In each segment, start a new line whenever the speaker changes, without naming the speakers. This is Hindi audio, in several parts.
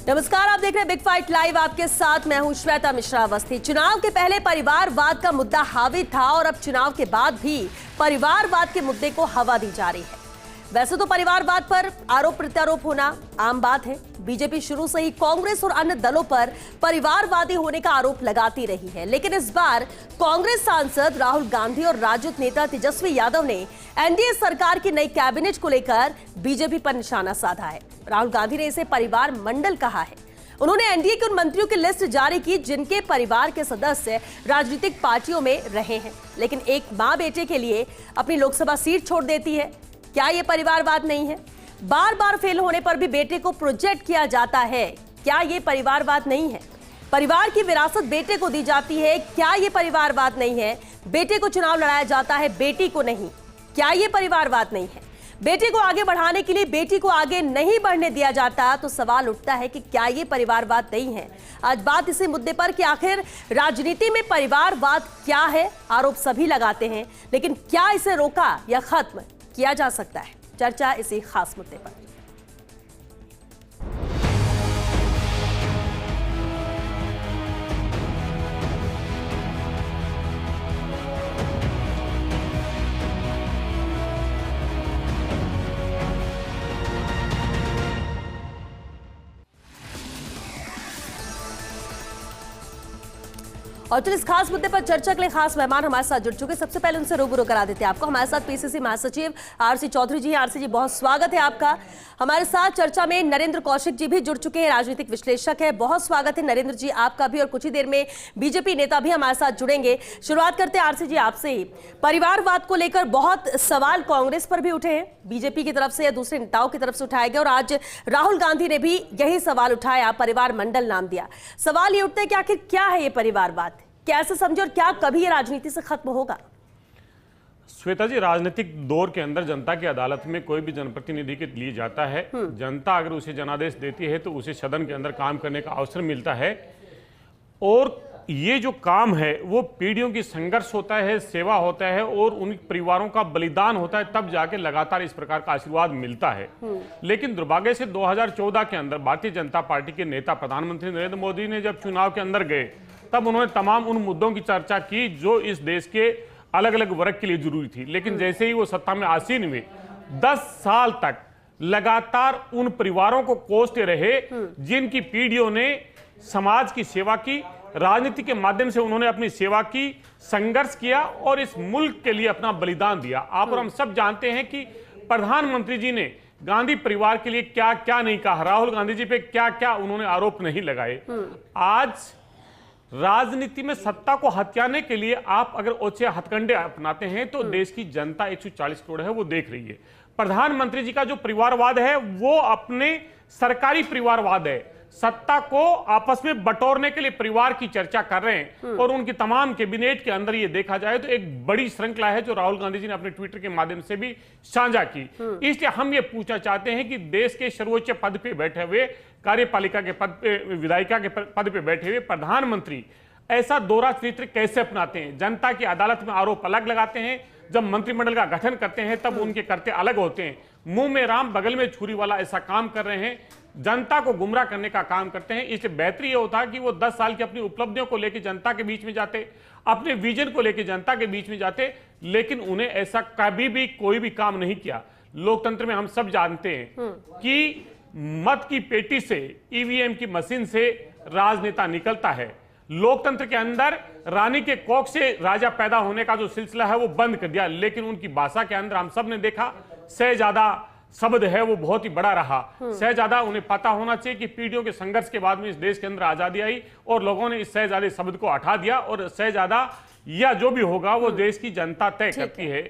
नमस्कार, आप देख रहे हैं बिग फाइट लाइव। आपके साथ मैं हूं श्वेता मिश्रा अवस्थी। चुनाव के पहले परिवारवाद का मुद्दा हावी था और अब चुनाव के बाद भी परिवारवाद के मुद्दे को हवा दी जा रही है। वैसे तो परिवारवाद पर आरोप प्रत्यारोप होना आम बात है। बीजेपी शुरू से ही कांग्रेस और अन्य दलों पर परिवारवादी होने का आरोप लगाती रही है, लेकिन इस बार कांग्रेस सांसद राहुल गांधी और राजद नेता तेजस्वी यादव ने एनडीए सरकार की नई कैबिनेट को लेकर बीजेपी पर निशाना साधा है। राहुल गांधी ने इसे परिवार मंडल कहा है। उन्होंने एनडीए के उन मंत्रियों की लिस्ट जारी की जिनके परिवार के सदस्य राजनीतिक पार्टियों में रहे हैं, लेकिन एक मां बेटे के लिए अपनी लोकसभा सीट छोड़ देती है। क्या यह परिवारवाद नहीं है? बार बार फेल होने पर भी बेटे को प्रोजेक्ट किया जाता है। क्या यह परिवारवाद नहीं है? परिवार की विरासत बेटे को दी जाती है। क्या यह परिवारवाद नहीं है? बेटे को चुनाव लड़ाया जाता है, बेटी को नहीं। क्या यह परिवारवाद नहीं है? बेटे को आगे बढ़ाने के लिए बेटी को आगे नहीं बढ़ने दिया जाता, तो सवाल उठता है कि क्या यह परिवारवाद नहीं है? आज बात इसी मुद्दे पर कि आखिर राजनीति में परिवारवाद क्या है। आरोप सभी लगाते हैं, लेकिन क्या इसे रोका या खत्म किया जा सकता है? चर्चा इसी खास मुद्दे पर। और तो इस खास मुद्दे पर चर्चा के लिए खास मेहमान हमारे साथ जुड़ चुके हैं। सबसे पहले उनसे रूबरू करा देते हैं आपको। हमारे साथ पीसीसी महासचिव आरसी चौधरी जी हैं। आरसी जी, बहुत स्वागत है आपका। हमारे साथ चर्चा में नरेंद्र कौशिक जी भी जुड़ चुके हैं, राजनीतिक विश्लेषक है। बहुत स्वागत है नरेंद्र जी आपका भी। और कुछ ही देर में बीजेपी नेता भी हमारे साथ जुड़ेंगे। शुरुआत करते हैं आरसी जी आपसे ही। परिवारवाद को लेकर बहुत सवाल कांग्रेस पर भी उठे हैं, बीजेपी की तरफ से या दूसरे नेताओं की तरफ से उठाए गए, और आज राहुल गांधी ने भी यही सवाल उठाया, परिवार मंडल नाम दिया। सवाल ये उठते हैं कि आखिर क्या है ये परिवारवाद, कैसे समझे और क्या कभी ये राजनीति से खत्म होगा?
श्वेता जी, राजनीतिक दौर के अंदर जनता की अदालत में कोई भी जनप्रतिनिधि के लिए जाता है, जनता अगर उसे जनादेश देती है तो उसे सदन के अंदर काम करने का अवसर मिलता है। और ये जो काम है वो पीढ़ियों की संघर्ष होता है, सेवा होता है और उन परिवारों का बलिदान होता है, तब जाके लगातार इस प्रकार का आशीर्वाद मिलता है। लेकिन दुर्भाग्य से 2014 के अंदर भारतीय जनता पार्टी के नेता प्रधानमंत्री नरेंद्र मोदी ने जब चुनाव के अंदर गए, तब उन्होंने तमाम उन मुद्दों की चर्चा की जो इस देश के अलग अलग वर्ग के लिए जरूरी थी। लेकिन जैसे ही वो सत्ता में आसीन हुए, 10 साल तक लगातार उन परिवारों को कोसते रहे जिनकी पीढ़ियों ने समाज की सेवा की, राजनीति के माध्यम से उन्होंने अपनी सेवा की, संघर्ष किया और इस मुल्क के लिए अपना बलिदान दिया। आप और हम सब जानते हैं कि प्रधानमंत्री जी ने गांधी परिवार के लिए क्या क्या नहीं कहा, राहुल गांधी जी पे क्या क्या उन्होंने आरोप नहीं लगाए। आज राजनीति में सत्ता को हथियाने के लिए आप अगर ओछे हथकंडे अपनाते हैं तो देश की जनता 140 करोड़ है वो देख रही है। प्रधानमंत्री जी का जो परिवारवाद है वो अपने सरकारी परिवारवाद है, सत्ता को आपस में बटोरने के लिए परिवार की चर्चा कर रहे हैं। और उनकी तमाम कैबिनेट के अंदर ये देखा जाए तो एक बड़ी श्रृंखला है जो राहुल गांधी जी ने अपने ट्विटर के माध्यम से भी साझा की। इसलिए हम ये पूछना चाहते हैं कि देश के सर्वोच्च पद पे बैठे हुए, कार्यपालिका के पद पे, विधायिका के पद पे बैठे हुए प्रधानमंत्री ऐसा दोहरा चरित्र कैसे अपनाते हैं? जनता की अदालत में आरोप अलग लगाते हैं, जब मंत्रिमंडल का गठन करते हैं तब उनके करते अलग होते हैं। मुंह में राम बगल में छुरी वाला ऐसा काम कर रहे हैं, जनता को गुमराह करने का काम करते हैं। इसलिए बेहतर यह होता कि वो 10 साल की अपनी उपलब्धियों को लेकर जनता के बीच में जाते, अपने विजन को लेकर जनता के बीच में जाते, लेकिन उन्हें ऐसा कभी भी कोई भी काम नहीं किया। लोकतंत्र में हम सब जानते हैं कि मत की पेटी से, ईवीएम की मशीन से राजनेता निकलता है। लोकतंत्र के अंदर रानी के कोख से राजा पैदा होने का जो सिलसिला है वो बंद कर दिया। लेकिन उनकी भाषा के अंदर हम सब ने देखा, शहजादा शब्द है वो बहुत ही बड़ा रहा। शहजादा, उन्हें पता होना चाहिए कि पीढ़ियों के संघर्ष के बाद में इस देश के अंदर आजादी आई और लोगों ने इस शहजादे शब्द को हटा दिया। और शहजादा या जो भी होगा वो देश की जनता तय करती है।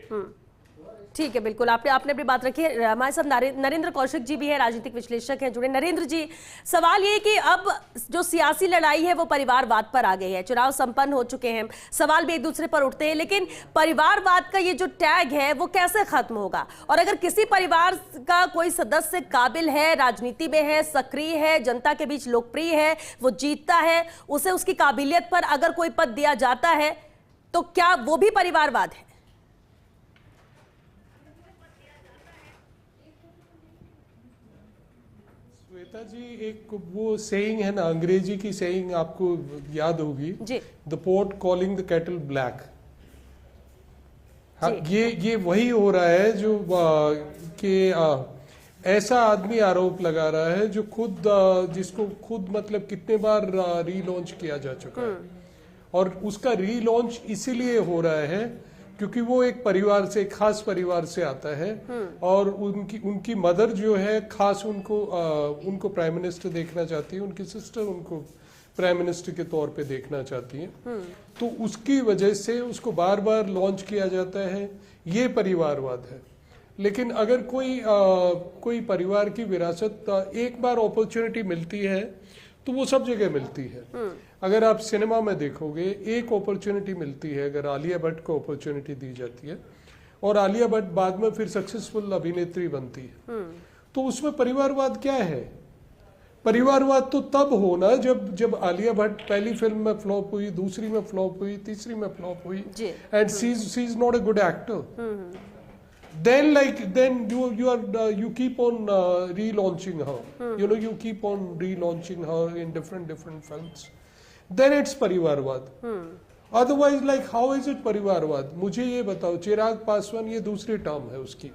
ठीक है, बिल्कुल आपने अपनी बात रखी है। हमारे साथ नरेंद्र कौशिक जी भी है, राजनीतिक विश्लेषक हैं, जुड़े। नरेंद्र जी, सवाल ये कि अब जो सियासी लड़ाई है वो परिवारवाद पर आ गई है, चुनाव संपन्न हो चुके हैं, सवाल भी एक दूसरे पर उठते हैं, लेकिन परिवारवाद का ये जो टैग है वो कैसे खत्म होगा? और अगर किसी परिवार का कोई सदस्य काबिल है, राजनीति में है, सक्रिय है, जनता के बीच लोकप्रिय है, वो जीतता है, उसे उसकी काबिलियत पर अगर कोई पद दिया जाता है तो क्या वो भी परिवारवाद है?
श्वेता जी, एक वो सेइंग है ना, अंग्रेजी की सेइंग आपको याद होगी,
जी
the pot calling the kettle black. हाँ, ये वही हो रहा है जो कि ऐसा आदमी आरोप लगा रहा है जो खुद जिसको खुद मतलब कितने बार रीलॉन्च किया जा चुका है, और उसका रीलॉन्च इसीलिए हो रहा है क्योंकि वो एक परिवार से, एक खास परिवार से आता है, और उनकी मदर जो है खास उनको प्राइम मिनिस्टर देखना चाहती है, उनकी सिस्टर उनको प्राइम मिनिस्टर के तौर पे देखना चाहती है। तो उसकी वजह से उसको बार बार लॉन्च किया जाता है, ये परिवारवाद है। लेकिन अगर कोई परिवार की विरासत एक बार अपॉर्चुनिटी मिलती है तो वो सब जगह मिलती है। अगर आप सिनेमा में देखोगे, एक अपॉर्चुनिटी मिलती है, अगर आलिया भट्ट को अपॉर्चुनिटी दी जाती है और आलिया भट्ट बाद में फिर सक्सेसफुल अभिनेत्री बनती है, तो उसमें परिवारवाद क्या है? परिवारवाद तो तब होना जब आलिया भट्ट पहली फिल्म में फ्लॉप हुई, दूसरी में फ्लॉप हुई, तीसरी में फ्लॉप हुई, and she is not a good actor. Then you keep on relaunching her. You keep on relaunching her in different films. Then it's परिवारवाद. Otherwise, like how is it परिवारवाद? मुझे ये बताओ, चिराग पासवान ये दूसरी टर्म है उसकी,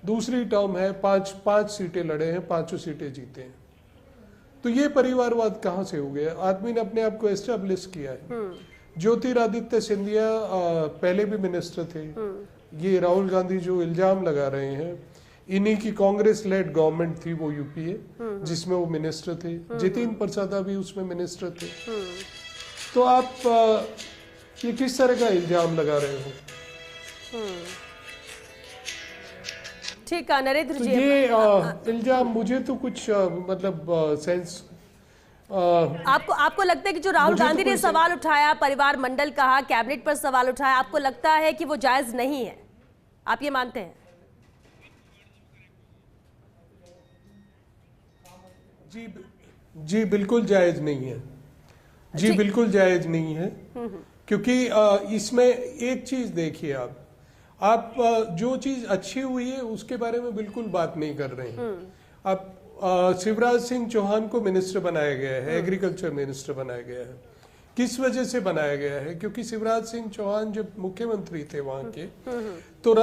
दूसरी टर्म है, पांच सीटें लड़े हैं, पांचों सीटें जीते हैं। तो ये परिवारवाद कहाँ से हो गया? आदमी ने अपने आप को एस्टेब्लिश किया है। ज्योतिरादित्य सिंधिया पहले भी मिनिस्टर थे। ये राहुल गांधी जो इल्जाम लगा रहे हैं, इन्हीं की कांग्रेस लेड गवर्नमेंट थी वो यूपीए, जिसमें वो मिनिस्टर थे। जितिन प्रसाद भी उसमें मिनिस्टर थे। तो आप ये किस तरह का इल्जाम लगा रहे हो?
ठीक है नरेंद्र
तो
जी,
ये इल्जाम मुझे तो कुछ मतलब सेंस
आपको लगता है कि जो राहुल गांधी ने सवाल उठाया, परिवार मंडल कहा, कैबिनेट पर सवाल उठाया, आपको लगता है कि वो जायज नहीं है? आप ये मानते हैं?
जी बिल्कुल जायज नहीं है। जी बिल्कुल जायज नहीं है, क्योंकि इसमें एक चीज देखिए, आप जो चीज अच्छी हुई है उसके बारे में बिल्कुल बात नहीं कर रहे हैं। आप शिवराज सिंह चौहान को मिनिस्टर बनाया गया है, एग्रीकल्चर मिनिस्टर बनाया गया है। किस वजह से बनाया गया है? क्योंकि शिवराज सिंह चौहान जब मुख्यमंत्री थे वहां के, तो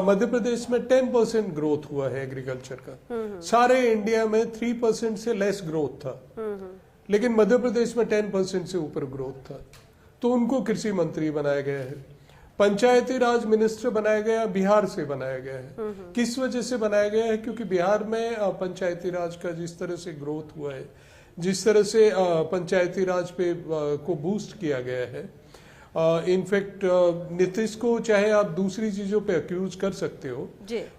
मध्य प्रदेश में 10% ग्रोथ हुआ है एग्रीकल्चर का। सारे इंडिया में 3% से लेस ग्रोथ था, लेकिन मध्य प्रदेश में 10% से ऊपर ग्रोथ था। तो उनको कृषि मंत्री बनाया गया है। पंचायती राज मिनिस्टर बनाया गया, बिहार से बनाया गया है। किस वजह से बनाया गया है? क्योंकि बिहार में पंचायती राज का जिस तरह से ग्रोथ हुआ है, जिस तरह से पंचायती राज पे को बूस्ट किया गया है, इनफैक्ट नीतीश को चाहे आप दूसरी चीजों पे अक्यूज कर सकते हो,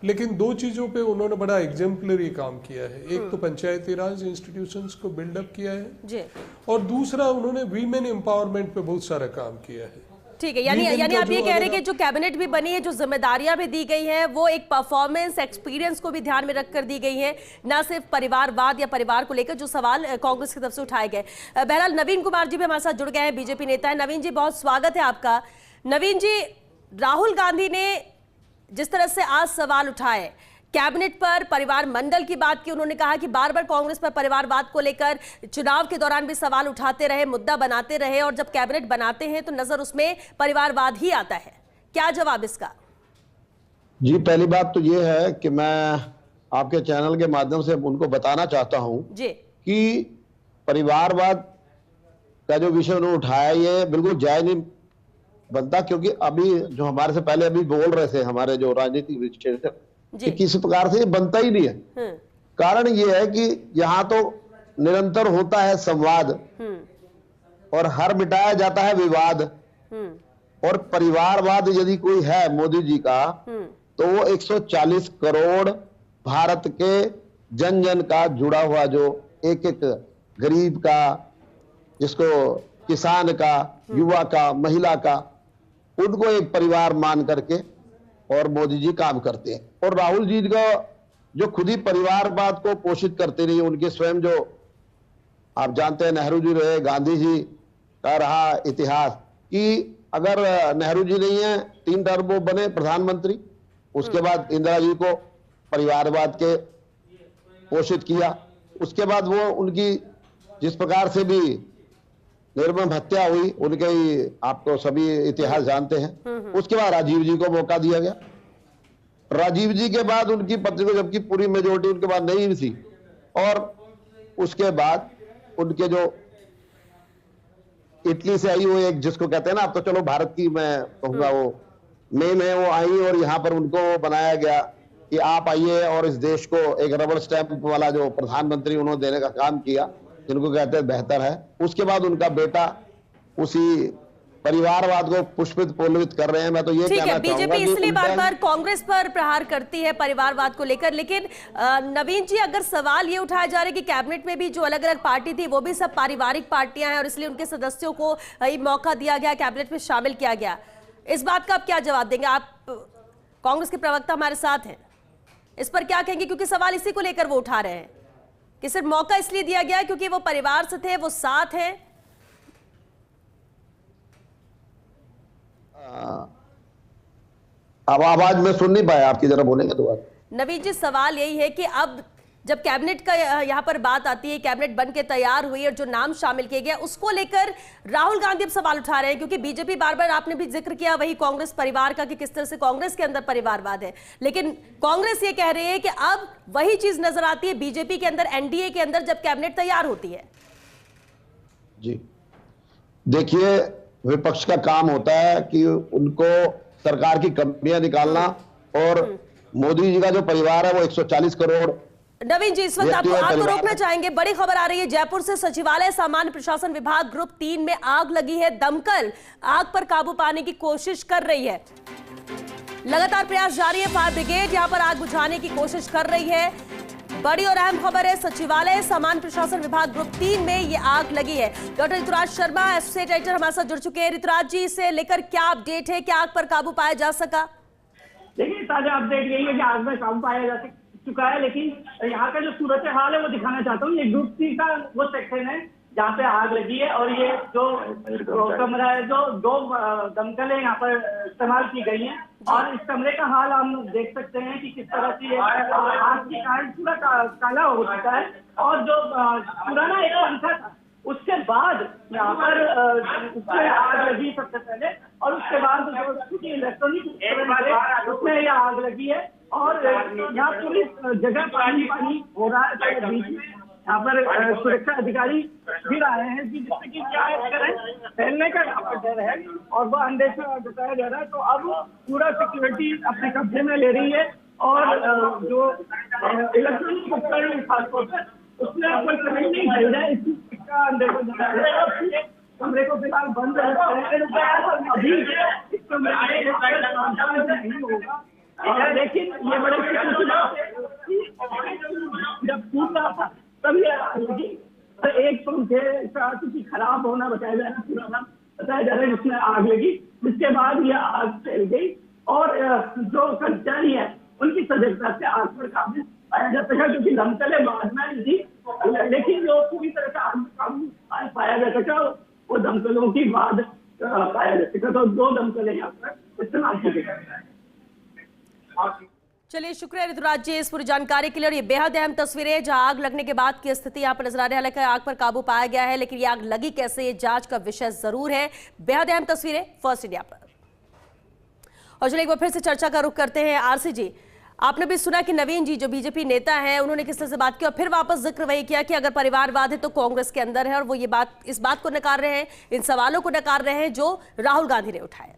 लेकिन दो चीजों पे उन्होंने बड़ा एग्जाम्पलरी काम किया है। एक तो पंचायती राज इंस्टीट्यूशंस को बिल्डअप किया है, और दूसरा उन्होंने वीमेन एम्पावरमेंट पे बहुत सारा काम किया है।
ठीक है, यानी आप ये कह रहे हैं कि जो कैबिनेट भी बनी है, जो जिम्मेदारियां भी दी गई हैं, वो एक परफॉर्मेंस एक्सपीरियंस को भी ध्यान में रखकर दी गई है, ना सिर्फ परिवारवाद या परिवार को लेकर जो सवाल कांग्रेस की तरफ से उठाए गए। बहरहाल नवीन कुमार जी भी हमारे साथ जुड़ गए हैं, बीजेपी नेता है। नवीन जी, बहुत स्वागत है आपका। नवीन जी, राहुल गांधी ने जिस तरह से आज सवाल उठाए, कैबिनेट पर परिवार मंडल की बात की, उन्होंने कहा कि बार बार कांग्रेस पर परिवारवाद को लेकर चुनाव के दौरान भी सवाल उठाते रहे, मुद्दा बनाते रहे, और जब कैबिनेट बनाते हैं तो नजर उसमें परिवारवाद ही आता है। क्या जवाब इसका?
जी, पहली बात तो ये है कि मैं आपके चैनल के माध्यम से उनको बताना चाहता हूं कि परिवारवाद का जो विषय उन्होंने उठाया ये बिल्कुल जायज नहीं बनता, क्योंकि अभी जो हमारे से पहले अभी बोल रहे थे हमारे जो राजनीतिक विश्लेषक, कि किसी प्रकार से ये बनता ही नहीं है। कारण ये है कि यहाँ तो निरंतर होता है संवाद और हर मिटाया जाता है विवाद, और परिवारवाद यदि कोई है मोदी जी का, तो वो 140 करोड़ भारत के जन जन का जुड़ा हुआ, जो एक एक गरीब का, जिसको किसान का, युवा का, महिला का, उनको एक परिवार मान करके और मोदी जी काम करते हैं। और राहुल जी का जो खुद ही परिवारवाद को पोषित करते रहे, उनके स्वयं जो आप जानते हैं नेहरू जी रहे, गांधी जी का रहा इतिहास, कि अगर नेहरू जी नहीं है, 3 टर्म वो बने प्रधानमंत्री, उसके बाद इंदिरा जी को परिवारवाद के पोषित किया, उसके बाद वो उनकी जिस प्रकार से भी निर्मम हत्या हुई, उनके ही आप तो सभी इतिहास जानते हैं। उसके बाद राजीव जी को मौका दिया गया। राजीव जी के बाद उनकी पत्नी को, जबकि पूरी मेजोरिटी उनके बाद नहीं थी, और उसके बाद उनके जो इटली से आई वो एक जिसको कहते हैं ना, अब तो चलो भारत की मैं कहूंगा वो मेम है, वो आई और यहाँ पर उनको बनाया गया कि आप आइए और इस देश को एक रबर स्टैंप वाला जो प्रधानमंत्री उन्होंने देने का काम किया, जिनको कहते हैं बेहतर है। उसके बाद उनका बेटा उसी परिवारवाद को पुष्पित पोलवित कर रहे हैं। मैं तो ये कहना चाहूंगा
बीजेपी इसलिए बार बार कांग्रेस पर प्रहार करती है परिवारवाद को लेकर, लेकिन नवीन जी अगर सवाल ये उठाया जा रहा है कि कैबिनेट में भी जो अलग अलग पार्टी थी वो भी सब पारिवारिक पार्टियां हैं और इसलिए उनके सदस्यों को मौका दिया गया, कैबिनेट में शामिल किया गया, इस बात का आप क्या जवाब देंगे? आप कांग्रेस के प्रवक्ता हमारे साथ हैं, इस पर क्या कहेंगे? क्योंकि सवाल इसी को लेकर वो उठा रहे हैं कि सिर्फ मौका इसलिए दिया गया क्योंकि वो परिवार से थे, वो साथ हैं।
अब आवाज में सुन नहीं पाया आपकी, जरा बोलेंगे दोबारा।
नवीन जी सवाल यही है कि अब जब कैबिनेट का यहाँ पर बात आती है, कैबिनेट बन के तैयार हुई और जो नाम शामिल किए गए उसको लेकर राहुल गांधी अब सवाल उठा रहे हैं, क्योंकि बीजेपी बार बार, आपने भी जिक्र किया वही कांग्रेस परिवार का कि किस तरह से कांग्रेस के अंदर परिवारवाद है, लेकिन कांग्रेस ये कह रही है कि अब वही चीज नजर आती है बीजेपी के अंदर, एनडीए के अंदर जब कैबिनेट तैयार होती है।
जी देखिए, विपक्ष का काम होता है कि उनको सरकार की कमियां निकालना, और मोदी जी का जो परिवार है वो 140 करोड़।
नवीन जी इस वक्त आपको रोकना चाहेंगे, बड़ी खबर आ रही है जयपुर से। सचिवालय सामान्य प्रशासन विभाग ग्रुप 3 में आग लगी है। दमकल आग पर काबू पाने की कोशिश कर रही है, लगातार प्रयास जारी है। फायर ब्रिगेड यहां पर आग बुझाने की कोशिश कर रही है। बड़ी और अहम खबर है, सचिवालय सामान्य प्रशासन विभाग ग्रुप 3 में ये आग लगी है। Doctor Rituraj Sharma associate editor हमारे साथ जुड़ चुके हैं। ऋतुराज जी, इसे लेकर क्या अपडेट है, क्या आग पर काबू पाया जा सका?
देखिए, ताजा अपडेट यही है कि आग में काबू पाया जा चुका है, लेकिन यहाँ का जो सूरत हाल है वो दिखाना चाहता हूँ। ये ग्रुप 3 का वो सेक्शन है जहाँ पे आग लगी है, और ये जो कमरा है, जो 2 दमकलें यहाँ पर इस्तेमाल की गई हैं, और इस कमरे का हाल हम देख सकते हैं कि किस तरह से आग के कारण पूरा काला हो चुका है। और जो पुराना एक पंखा था उसके बाद यहाँ पर उसमें आग लगी सबसे पहले, और उसके बाद जो इलेक्ट्रॉनिक उसमें यह आग लगी है। और यहाँ पूरी जगह पानी पानी हो रहा है बीच में। यहाँ पर सुरक्षा अधिकारी भी आए हैं कि जिससे कि क्या फैलने का यहाँ पर डर है और वह अंदेशा जताया जा रहा है। तो अब पूरा सिक्योरिटी अपने कब्जे में ले रही है, और जो इलेक्ट्रॉनिक उपकरण खासतौर पर उसमें कोई कमी नहीं चल रहा है, इसका अंदेशा जताया जा रहा है। कमरे को फिलहाल बंद रखा है, अभी इस कमरे नहीं होगा। लेकिन ये बड़े जब टूट रहा था तभी एक पंखे का किसी खराब होना बताया जा रहा है जिसमें आग लगी, जिसके बाद यह आग फैल गई, और जो कर्मचारी है उनकी सजगता से आग पर काबू पाया जा सका, क्योंकि दमकलें बाद में थी, लेकिन जो पूरी तरह से आग काबू पाया जा सका वो दमकलों की बाद पाया जा सका। तो 2 दमकलें यहाँ पर इस्तेमाल की गई।
चलिए, शुक्रिया ऋतुराज जी इस पूरी जानकारी के लिए। और ये बेहद अहम तस्वीरें जहां आग लगने के बाद की स्थिति यहाँ पर नजर आ रही है। हालांकि आग पर काबू पाया गया है, लेकिन ये आग लगी कैसे, ये जांच का विषय जरूर है। बेहद अहम तस्वीरें फर्स्ट इंडिया पर। और चलिए एक बार फिर से चर्चा का रुख करते हैं। आरसी जी, आपने भी सुना कि नवीन जी जो बीजेपी नेता है उन्होंने किस तरह से बात की, और फिर वापस जिक्र वही किया कि अगर परिवारवाद है तो कांग्रेस के अंदर है, और वो ये बात, इस बात को नकार रहे हैं, इन सवालों को नकार रहे हैं जो राहुल गांधी ने उठाया।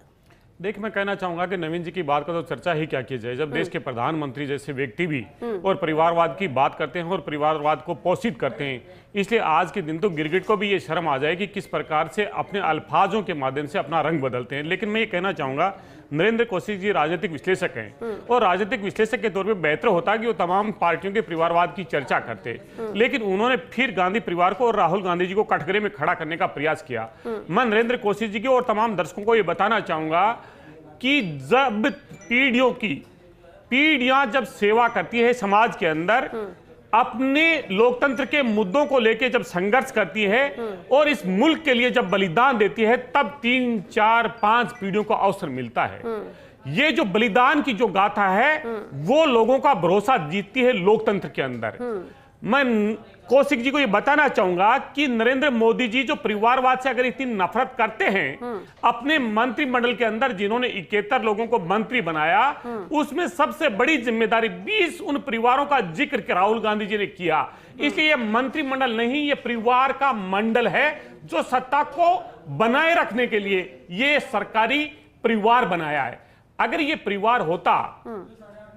देखिए, मैं कहना चाहूंगा कि नवीन जी की बात का तो चर्चा ही क्या की जाए, जब देश के प्रधानमंत्री जैसे व्यक्ति भी और परिवारवाद की बात करते हैं और परिवारवाद को पोषित करते हैं। इसलिए आज के दिन तो गिरगिट को भी ये शर्म आ जाए कि किस प्रकार से अपने अल्फाजों के माध्यम से अपना रंग बदलते हैं। लेकिन मैं ये कहना चाहूंगा, नरेंद्र कौशिक जी राजनीतिक विश्लेषक हैं, और राजनीतिक विश्लेषक के तौर पे बेहतर होता कि वो तमाम पार्टियों के परिवारवाद की चर्चा करते, लेकिन उन्होंने फिर गांधी परिवार को और राहुल गांधी जी को कटघरे में खड़ा करने का प्रयास किया। मैं नरेंद्र कौशिक जी को और तमाम दर्शकों को ये बताना चाहूंगा कि जब पीढ़ियां जब सेवा करती है समाज के अंदर, अपने लोकतंत्र के मुद्दों को लेकर जब संघर्ष करती है और इस मुल्क के लिए जब बलिदान देती है, तब 3, 4, 5 पीढ़ियों को अवसर मिलता है। ये जो बलिदान की जो गाथा है वो लोगों का भरोसा जीतती है लोकतंत्र के अंदर। मैं कौशिक जी को ये बताना चाहूंगा कि नरेंद्र मोदी जी जो परिवारवाद से अगर इतनी नफरत करते हैं, अपने मंत्रिमंडल के अंदर जिन्होंने 71 लोगों को मंत्री बनाया, उसमें सबसे बड़ी जिम्मेदारी 20 उन परिवारों का जिक्र राहुल गांधी जी ने किया। इसलिए ये मंत्रिमंडल नहीं, ये परिवार का मंडल है जो सत्ता को बनाए रखने के लिए ये सरकारी परिवार बनाया है। अगर ये परिवार होता,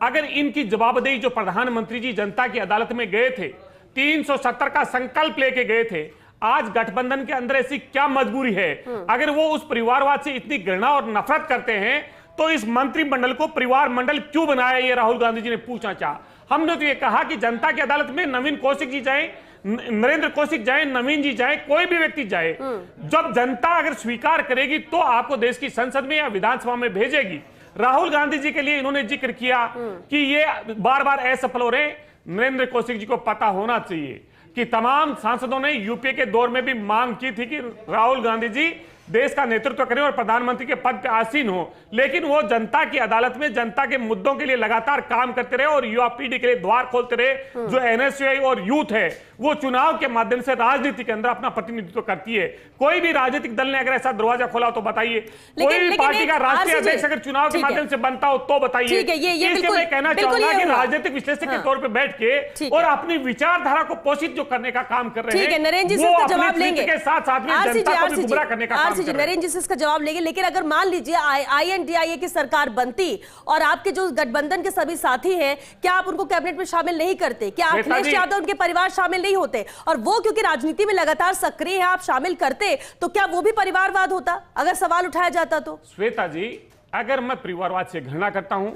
अगर इनकी जवाबदेही जो प्रधानमंत्री जी जनता की अदालत में गए थे, 370 का संकल्प लेके गए थे, आज गठबंधन के अंदर ऐसी क्या मजबूरी है? अगर वो उस परिवारवाद से इतनी घृणा और नफरत करते हैं तो इस मंत्रिमंडल को परिवार मंडल क्यों बनाया, ये राहुल गांधी जी ने पूछना चाहा। हमने तो ये कहा कि जनता की अदालत में नवीन कौशिक जी जाए, नरेंद्र कौशिक जाए, नवीन जी जाए, कोई भी व्यक्ति जाए, जब जनता अगर स्वीकार करेगी तो आपको देश की संसद में या विधानसभा में भेजेगी। राहुल गांधी जी के लिए इन्होंने जिक्र किया कि ये बार बार असफल हो रहे। नरेंद्र कौशिक जी को पता होना चाहिए कि तमाम सांसदों ने यूपीए के दौर में भी मांग की थी कि राहुल गांधी जी देश का नेतृत्व करें और प्रधानमंत्री के पद पे आसीन हो, लेकिन वो जनता की अदालत में जनता के मुद्दों के लिए लगातार काम करते रहे और युवा पीढ़ी के लिए द्वार खोलते रहे। जो एनएसयूआई और यूथ है वो चुनाव के माध्यम से राजनीति के अंदर अपना प्रतिनिधित्व करती है। कोई भी राजनीतिक दल ने अगर ऐसा दरवाजा खोला तो बताइए, कोई भी पार्टी का राष्ट्रीय अध्यक्ष अगर चुनाव के माध्यम से बनता हो तो बताइए। इसलिए मैं कहना चाहूंगा कि राजनीतिक विश्लेषक के तौर पर बैठ के और अपनी विचारधारा को पोषित जो करने का काम कर रहे हैं वो अपने के साथ साथ में जनता को भी गुमराह करने का काम कर रहे हैं।
नरेंद्र जी इसका जवाब लेंगे, लेकिन अगर मान लीजिए INDIA की सरकार बनती और आपके जो गठबंधन के सभी साथी हैं, क्या आप उनको कैबिनेट में शामिल नहीं करते? क्या अखिलेश यादव उनके परिवार शामिल नहीं होते? और वो क्योंकि राजनीति में लगातार सक्रिय है, आप शामिल करते तो क्या वो भी परिवारवाद होता अगर सवाल उठाया जाता तो?
श्वेता जी, अगर मैं परिवारवाद से घृणा करता हूं,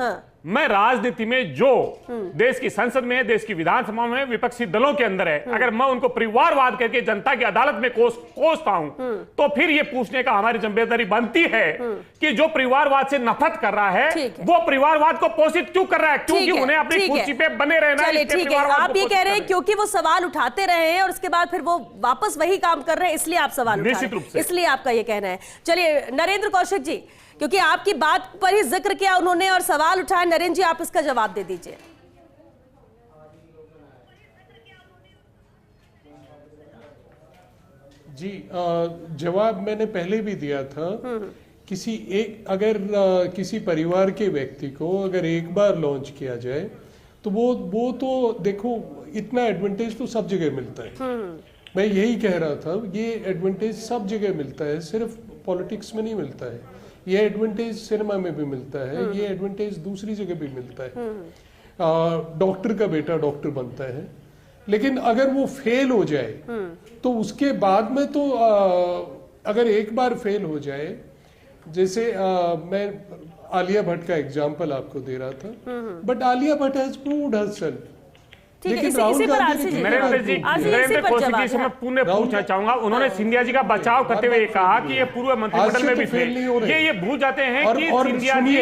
मैं राजनीति में जो देश की संसद में, देश की विधानसभा में विपक्षी दलों के अंदर है, अगर मैं उनको परिवारवाद करके जनता की अदालत में कोसता हूं, तो फिर ये पूछने का हमारी जिम्मेदारी बनती है कि जो परिवारवाद से नफरत कर रहा है वो परिवारवाद को पोषित क्यों कर रहा है? क्योंकि उन्हें अपनी कुर्सी पे बने रहना है।
ठीक है, आप ये कह रहे हैं क्योंकि वो सवाल उठाते रहे हैं और उसके बाद फिर वो वापस वही काम कर रहे हैं, इसलिए आप सवाल उठा रहे हैं, इसलिए आपका ये कहना है। चलिए नरेंद्र कौशिक जी, क्योंकि आपकी बात पर ही जिक्र किया उन्होंने और सवाल उठाया, नरेंद्र जी आप इसका जवाब दे दीजिए।
जी, जवाब मैंने पहले भी दिया था। अगर किसी परिवार के व्यक्ति को अगर एक बार लॉन्च किया जाए तो वो तो देखो इतना एडवांटेज तो सब जगह मिलता है। मैं यही कह रहा था, ये एडवांटेज सब जगह मिलता है, सिर्फ पॉलिटिक्स में नहीं मिलता है। ये एडवांटेज सिनेमा में भी मिलता है, ये एडवांटेज दूसरी जगह भी मिलता है। डॉक्टर का बेटा डॉक्टर बनता है, लेकिन अगर वो फेल हो जाए तो उसके बाद में तो अगर एक बार फेल हो जाए, जैसे मैं आलिया भट्ट का एग्जांपल आपको दे रहा था, but Alia Bhatt has proved herself.
लेकिन राहुल गांधी नरेंद्र कौशिक जी से मैं पूछना चाहूंगा, उन्होंने सिंधिया जी का बचाव करते हुए कहा कि ये पूर्व मंत्रिमंडल में भी फेल नहीं हो रहे। ये भूल जाते हैं कि सिंधिया जी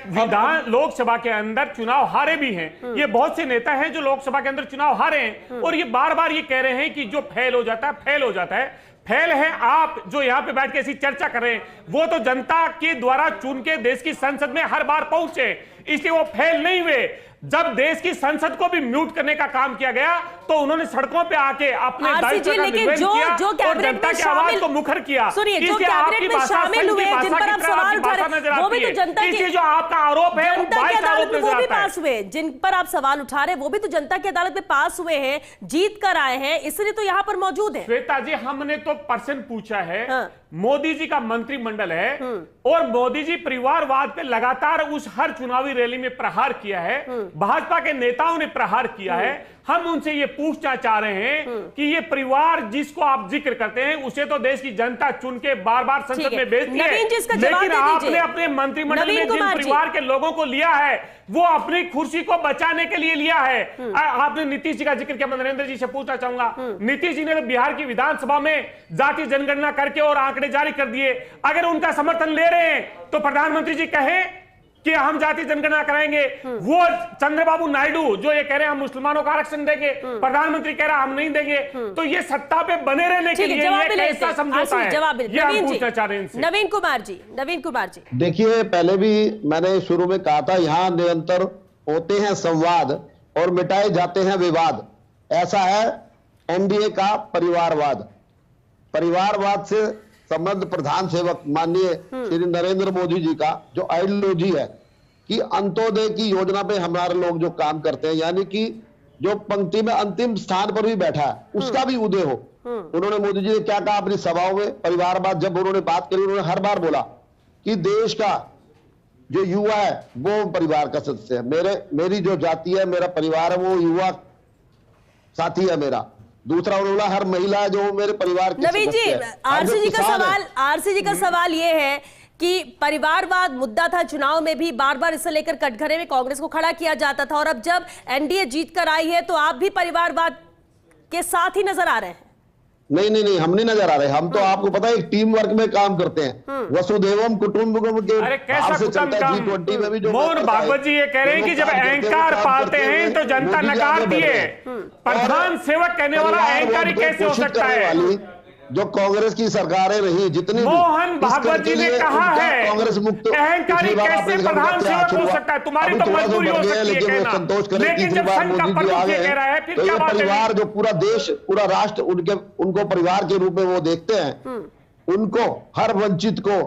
विधान लोकसभा के अंदर चुनाव हारे भी हैं। ये बहुत से नेता हैं जो लोकसभा के अंदर चुनाव हारे हैं और ये बार बार ये कह रहे हैं कि जो फेल हो जाता है फेल हो जाता है। फेल है आप जो यहाँ पे बैठ के ऐसी चर्चा कर रहे हैं, वो तो जनता के द्वारा चुन के देश की संसद में हर बार पहुंचे, इसलिए वो फेल नहीं हुए। जब देश की संसद को भी म्यूट करने का काम किया गया तो उन्होंने सड़कों पे आके अपने दायित्व का निर्वहन किया और जनता की आवाज को मुखर किया।
इसलिए आपकी भाषा शामिल हुए जिन पर आप सवाल उठा रहे हैं वो भी तो जनता के,
जो आपका आरोप है
जनता की अदालत में वो भी पास हुए, जिन पर आप सवाल उठा रहे हैं वो भी तो जनता की अदालत में पास हुए हैं, जीत कर आए हैं, इसलिए तो यहाँ पर मौजूद है।
श्वेता जी, हमने तो पर्सन पूछा है, मोदी जी का मंत्रिमंडल है और मोदी जी परिवारवाद पे लगातार उस हर चुनावी रैली में प्रहार किया है, भाजपा के नेताओं ने प्रहार किया है। हम उनसे ये पूछना चाह रहे हैं कि ये परिवार जिसको आप जिक्र करते हैं उसे तो देश की जनता चुन के बार बार संसद में भेजती है, लेकिन आपने अपने मंत्रिमंडल में जिन परिवार के लोगों को लिया है वो अपनी कुर्सी को बचाने के लिए लिया है। आपने नीतीश जी का जिक्र किया, मैं नरेंद्र जी से पूछना चाहूंगा, नीतीश जी ने बिहार की विधानसभा में जाति जनगणना करके और आंकड़े जारी कर दिए। अगर उनका समर्थन ले रहे हैं तो प्रधानमंत्री जी कहें कि हम जाति जनगणना कराएंगे, वो चंद्रबाबू नायडू जो ये कह रहे हैं हम मुसलमानों को आरक्षण देंगे, प्रधानमंत्री कह रहा हम नहीं देंगे, तो ये सत्ता पे बने रहने के लिए ये कैसा समझौता है? ये हम पूछना चाह रहे हैं।
नवीन कुमार जी,
देखिए, पहले भी मैंने शुरू में कहा था, यहाँ निरंतर होते हैं संवाद और मिटाए जाते हैं विवाद। ऐसा है एनडीए का परिवारवाद से संबद्ध प्रधान सेवक माननीय श्री नरेंद्र मोदी जी का जो आइडियोलॉजी है कि अंत्योदय की योजना पे हमारे लोग जो काम करते हैं, यानी कि जो पंक्ति में अंतिम स्थान पर भी बैठा है उसका भी उदय हो। उन्होंने मोदी जी ने क्या कहा अपनी सभाओं में, परिवारवाद जब उन्होंने बात करी, उन्होंने हर बार बोला कि देश का जो युवा है वो परिवार का सदस्य है। मेरी जो जाति है, मेरा परिवार है, वो युवा साथी है मेरा। दूसरा उन्होंने बोला हर महिला जो मेरे परिवार की
नवीन जी, आरसी जी का सवाल ये है कि परिवारवाद मुद्दा था, चुनाव में भी बार बार इसे लेकर कटघरे में कांग्रेस को खड़ा किया जाता था, और अब जब एनडीए जीत कर आई है तो आप भी परिवारवाद के साथ ही नजर आ रहे हैं।
नहीं, हम नहीं नजर आ रहे। हम तो आपको पता है टीम वर्क में काम करते हैं, वसुधैवम कुटुंबकम के भाव से चलता है। G20 में भी जो
मोहन भागवत जी ये कह रहे हैं कि जब अहंकार पालते हैं तो जनता नकारती है। प्रधान सेवक कहने वाला अहंकारी कैसे हो सकता है?
जो कांग्रेस की सरकारें रही जितनी,
मोहन भागवत जी ने कहा है
कांग्रेस मुक्त
अहंकारी कैसे प्रधान सेवक हो सकता है? तुम्हारी तो मजबूरी हो सकती है
लेकिन
कहना।
संतोष करें
लेकिन
तीसरी
जब
बार
संघ का
मोदी जी आ
प्रमुख ये
गए
कह रहा है, फिर
तो
क्या
ये
बात है?
परिवार जो पूरा देश पूरा राष्ट्र उनको परिवार के रूप में वो देखते हैं। उनको हर वंचित को,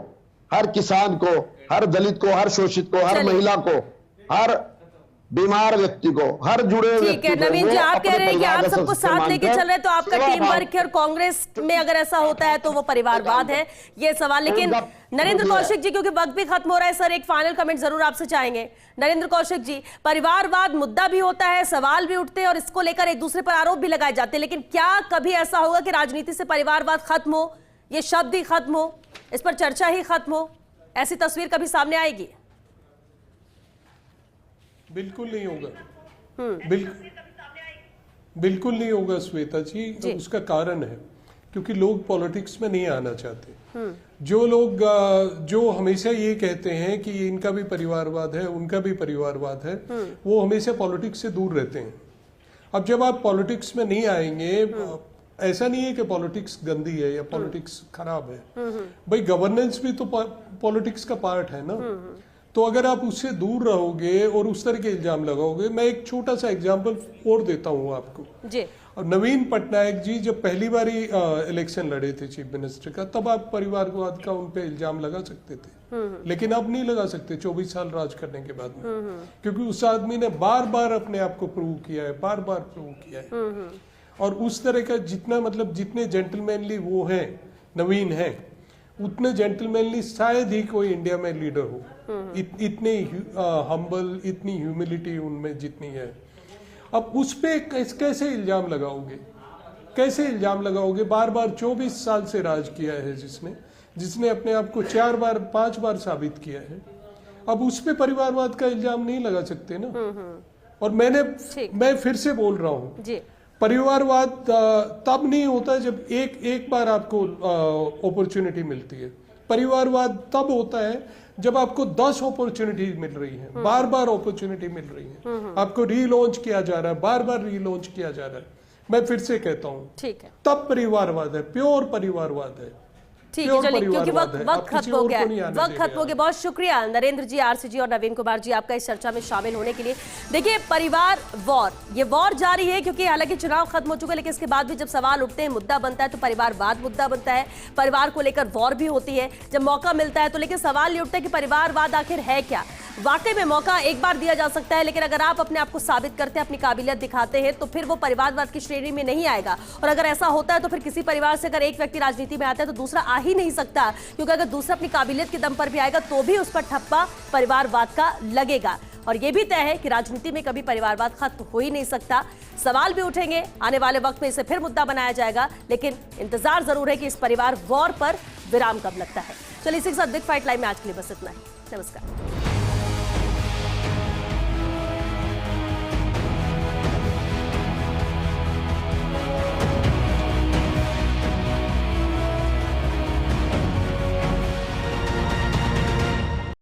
हर किसान को, हर दलित को, हर शोषित को, हर महिला को, हर बीमार व्यक्ति को, हर जुड़े
ठीक
व्यक्ति
है
को,
नवीन जी,
वो
आप
अपने
कह रहे हैं कि
परिवार
आप
का
सबको
सदस्य
साथ लेके
मानकर
चल रहे हैं, तो आपका
सेवा
टीम
भाव।
वर्क है, और कांग्रेस में अगर ऐसा होता है तो वो परिवारवाद है, ये सवाल। लेकिन नरेंद्र कौशिक जी, क्योंकि वक्त भी खत्म हो रहा है सर, एक फाइनल कमेंट जरूर आपसे चाहेंगे। नरेंद्र कौशिक जी, परिवारवाद मुद्दा भी होता है, सवाल भी उठते हैं और इसको लेकर एक दूसरे पर आरोप भी लगाए जाते हैं, लेकिन क्या कभी ऐसा होगा कि राजनीति से परिवारवाद खत्म हो, ये शब्द ही खत्म हो, इस पर चर्चा ही खत्म हो? ऐसी तस्वीर कभी सामने आएगी?
बिल्कुल नहीं होगा, बिल्कुल नहीं होगा श्वेता जी। उसका कारण है क्योंकि लोग पॉलिटिक्स में नहीं आना चाहते। जो लोग जो हमेशा ये कहते हैं कि इनका भी परिवारवाद है, उनका भी परिवारवाद है, वो हमेशा पॉलिटिक्स से दूर रहते हैं। अब जब आप पॉलिटिक्स में नहीं आएंगे, ऐसा नहीं है कि पॉलिटिक्स गंदी है या पॉलिटिक्स खराब है, भाई गवर्नेंस भी तो पॉलिटिक्स का पार्ट है ना। तो अगर आप उससे दूर रहोगे और उस तरह के इल्जाम लगाओगे, मैं एक छोटा सा एग्जांपल और देता हूं आपको जी। और नवीन पटनायक जी जब पहली बार इलेक्शन लड़े थे चीफ मिनिस्टर का, तब आप परिवारवाद का उन पे इल्जाम लगा सकते थे, लेकिन अब नहीं लगा सकते 24 साल राज करने के बाद में, क्योंकि उस आदमी ने बार बार अपने आप को प्रूव किया है, बार बार प्रूव किया है। और उस तरह का जितने जेंटलमैनली वो है, नवीन है, उतने जेंटलमैनली शायद ही कोई इंडिया में लीडर हो। इतने हम्बल, इतनी ह्यूमिलिटी उनमें जितनी है। अब उस पे कैसे इल्जाम लगाओगे? बार बार 24 साल से राज किया है जिसने अपने आप को 4 बार 5 बार साबित किया है। अब उस पे परिवारवाद का इल्जाम नहीं लगा सकते ना। और मैं फिर से बोल रहा हूँ, परिवारवाद तब नहीं होता जब एक बार आपको अपॉर्चुनिटी मिलती है। परिवारवाद तब होता है जब आपको 10 अपॉर्चुनिटी मिल रही है, बार बार अपॉर्चुनिटी मिल रही है, आपको रीलॉन्च किया जा रहा है, बार बार रीलॉन्च किया जा रहा है। मैं फिर से कहता हूँ, ठीक है, तब परिवारवाद है, प्योर परिवारवाद है।
ठीक है, चलिए, क्योंकि वक्त खत्म हो गया, बहुत शुक्रिया नरेंद्र जी, आरसी जी और नवीन कुमार जी आपका इस चर्चा में शामिल होने के लिए। देखिए, परिवार वॉर, ये वॉर जारी है, क्योंकि हालांकि चुनाव खत्म हो चुका है, लेकिन इसके बाद भी जब सवाल उठते हैं, मुद्दा बनता है, तो परिवारवाद मुद्दा बनता है। परिवार को लेकर वॉर भी होती है जब मौका मिलता है, तो लेकिन सवाल ये उठता है कि परिवारवाद आखिर है क्या? वाकई में मौका एक बार दिया जा सकता है, लेकिन अगर आप अपने आप को साबित करते हैं, अपनी काबिलियत दिखाते हैं, तो फिर वो परिवारवाद की श्रेणी में नहीं आएगा। और अगर ऐसा होता है तो फिर किसी परिवार से अगर एक व्यक्ति राजनीति में आता है तो दूसरा आ ही नहीं सकता, क्योंकि अगर दूसरा अपनी काबिलियत के दम पर भी आएगा तो भी उस पर ठप्पा परिवारवाद का लगेगा। और यह भी तय है कि राजनीति में कभी परिवारवाद खत्म हो ही नहीं सकता। सवाल भी उठेंगे, आने वाले वक्त में इसे फिर मुद्दा बनाया जाएगा, लेकिन इंतजार जरूर है कि इस परिवार वॉर पर विराम कब लगता है। चलिए, इसी के साथ बिग फाइट लाइव में आज के लिए बस इतना ही। नमस्कार।